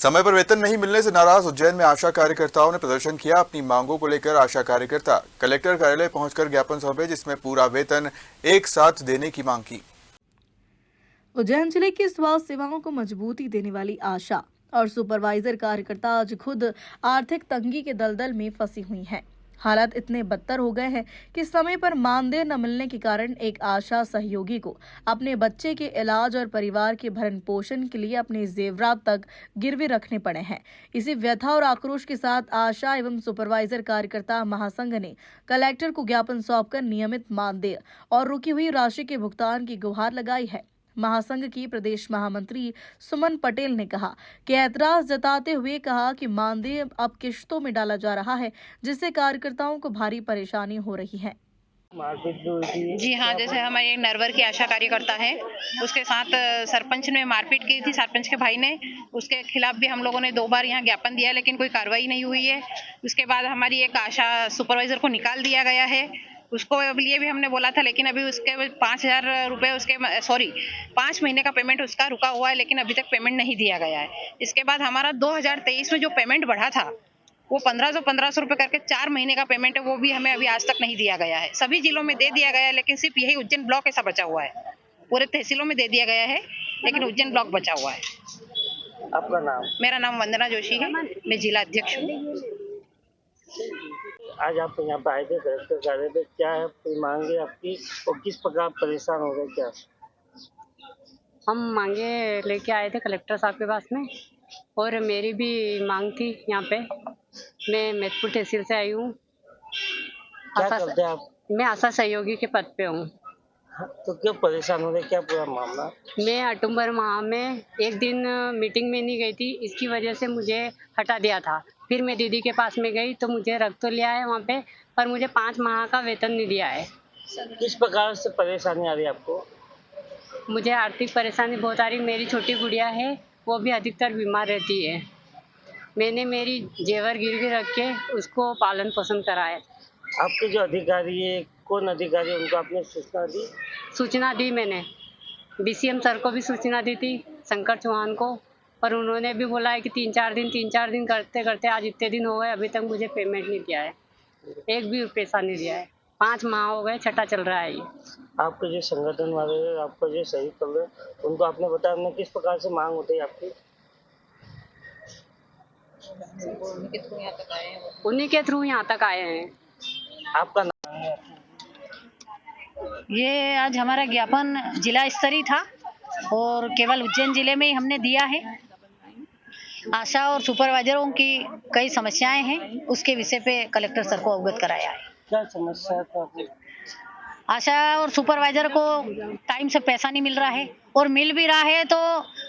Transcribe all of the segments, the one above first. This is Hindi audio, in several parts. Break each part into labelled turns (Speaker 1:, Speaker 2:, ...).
Speaker 1: समय पर वेतन नहीं मिलने से नाराज उज्जैन में आशा कार्यकर्ताओं ने प्रदर्शन किया। अपनी मांगों को लेकर आशा कार्यकर्ता कलेक्टर कार्यालय पहुंचकर ज्ञापन सौंपे, जिसमें पूरा वेतन एक साथ देने की मांग की।
Speaker 2: उज्जैन जिले की स्वास्थ्य सेवाओं को मजबूती देने वाली आशा और सुपरवाइजर कार्यकर्ता आज खुद आर्थिक तंगी के दलदल में फंसी हुई हैं। हालात इतने बदतर हो गए हैं कि समय पर मानदेय न मिलने के कारण एक आशा सहयोगी को अपने बच्चे के इलाज और परिवार के भरण पोषण के लिए अपने जेवरात तक गिरवे रखने पड़े हैं। इसी व्यथा और आक्रोश के साथ आशा एवं सुपरवाइजर कार्यकर्ता महासंघ ने कलेक्टर को ज्ञापन सौंपकर नियमित मानदेय और रुकी हुई राशि के भुगतान की गुहार लगाई है। महासंघ की प्रदेश महामंत्री सुमन पटेल ने कहा कि ऐतराज जताते हुए कहा कि मानदेय अब किश्तों में डाला जा रहा है, जिससे कार्यकर्ताओं को भारी परेशानी हो रही है।
Speaker 3: जी हाँ, जैसे हमारे एक नरवर की आशा कार्यकर्ता है, उसके साथ सरपंच ने मारपीट की थी, सरपंच के भाई ने। उसके खिलाफ भी हम लोगों ने 2 बार यहाँ ज्ञापन दिया, लेकिन कोई कार्रवाई नहीं हुई है। उसके बाद हमारी एक आशा सुपरवाइजर को निकाल दिया गया है। उसको लिए भी हमने बोला था, लेकिन अभी उसके 5,000 रुपये 5 महीने का पेमेंट उसका रुका हुआ है, लेकिन अभी तक पेमेंट नहीं दिया गया है। इसके बाद हमारा 2023 में जो पेमेंट बढ़ा था वो 1500 रुपये करके 4 महीने का पेमेंट है, वो भी हमें अभी आज तक नहीं दिया गया है। सभी जिलों में दे दिया गया है, लेकिन सिर्फ यही उज्जैन ब्लॉक ऐसा बचा हुआ है। पूरे तहसीलों में दे दिया गया है, लेकिन उज्जैन ब्लॉक बचा हुआ है।
Speaker 4: आपका नाम?
Speaker 3: मेरा नाम वंदना जोशी है, मैं जिला अध्यक्ष हूँ।
Speaker 4: आज आप यहाँ पे आए थे कलेक्टर कार्यालय पे, क्या है कोई मांगे आपकी और किस प्रकार परेशान हो गए क्या?
Speaker 5: हम मांगे लेके आए थे कलेक्टर साहब के पास में, और मेरी भी मांग थी यहाँ पे। मैं मैतपुर तहसील से आई हूँ।
Speaker 4: क्या करते हैं आप?
Speaker 5: मैं आशा सहयोगी के पद पे हूँ।
Speaker 4: तो क्यों परेशान हो रहे, क्या पूरा मामला?
Speaker 5: मैं अक्टूबर माह में एक दिन मीटिंग में नहीं गई थी, इसकी वजह से मुझे हटा दिया था। फिर मैं दीदी के पास में गई तो मुझे रख तो लिया है वहाँ पे, पर मुझे 5 माह का वेतन नहीं दिया है।
Speaker 4: किस प्रकार से परेशानी आ रही है आपको?
Speaker 5: मुझे आर्थिक परेशानी बहुत आ रही। मेरी छोटी गुड़िया है, वो भी अधिकतर बीमार रहती है। मैंने मेरी जेवर गिरवी रख के उसको पालन पोषण करा है।
Speaker 4: आपके जो अधिकारी है, कौन अधिकारी है, उनको आपने सूचना दी?
Speaker 5: सूचना दी मैंने, BCM सर को भी सूचना दी थी, शंकर चौहान को, पर उन्होंने भी बोला है कि 3-4 दिन करते करते आज इतने दिन हो गए, अभी तक मुझे पेमेंट नहीं दिया है। एक भी पैसा नहीं दिया है। 5 माह हो गए, छठा चल रहा है ये।
Speaker 4: आपके जो संगठन वाले हैं, आपको जो सही कर रहे हैं, उनको आपने बताया हमने किस प्रकार से मांग होती है आपकी?
Speaker 5: उन्हीं के थ्रू यहाँ तक आए हैं।
Speaker 4: आपका नाम है?
Speaker 3: ये आज हमारा ज्ञापन जिला स्तरीय था और केवल उज्जैन जिले में ही हमने दिया है। आशा और सुपरवाइजरों की कई समस्याएं हैं, उसके विषय पे कलेक्टर सर को अवगत कराया है।
Speaker 4: क्या समस्या है आपकी?
Speaker 3: आशा और सुपरवाइजर को टाइम से पैसा नहीं मिल रहा है, और मिल भी रहा है तो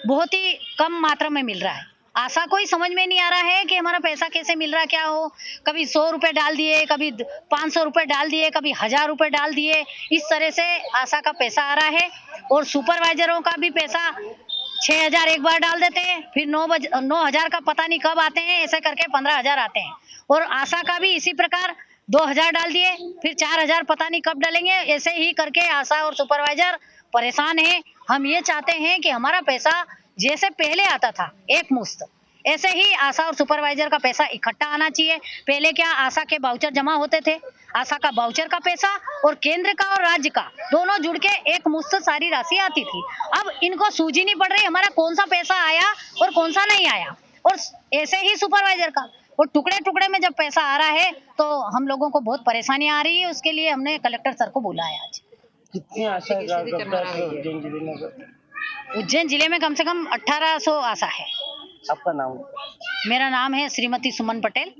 Speaker 3: बहुत ही कम मात्रा में मिल रहा है। आशा को ही समझ में नहीं आ रहा है कि हमारा पैसा कैसे मिल रहा है, क्या हो। कभी 100 रुपये डाल दिए, कभी 500 रुपये डाल दिए, कभी 1000 रुपये डाल दिए। इस तरह से आशा का पैसा आ रहा है, और सुपरवाइजरों का भी पैसा 6000 एक बार डाल देते हैं, फिर 9000 का पता नहीं कब आते हैं, ऐसे करके 15000 आते हैं। और आशा का भी इसी प्रकार 2000 डाल दिए, फिर 4000 पता नहीं कब डालेंगे। ऐसे ही करके आशा और सुपरवाइजर परेशान है। हम ये चाहते हैं कि हमारा पैसा जैसे पहले आता था एक मुश्त, ऐसे ही आशा और सुपरवाइजर का पैसा इकट्ठा आना चाहिए। पहले क्या आशा के वाउचर जमा होते थे, आशा का वाउचर का पैसा और केंद्र का और राज्य का दोनों जुड़ के एक मुश्त सारी राशि आती थी। अब इनको सूझी नहीं पड़ रही हमारा कौन सा पैसा आया और कौन सा नहीं आया। और ऐसे ही सुपरवाइजर का और टुकड़े टुकड़े में जब पैसा आ रहा है तो हम लोगों को बहुत परेशानी आ रही है। उसके लिए हमने कलेक्टर सर को बुलाया है आज।
Speaker 4: कितनी आशा कार्यकर्ता है उज्जैन जिले में?
Speaker 3: उज्जैन जिले में कम से कम 1800 आशा है।
Speaker 4: आपका नाम?
Speaker 3: मेरा नाम है श्रीमती सुमन पटेल।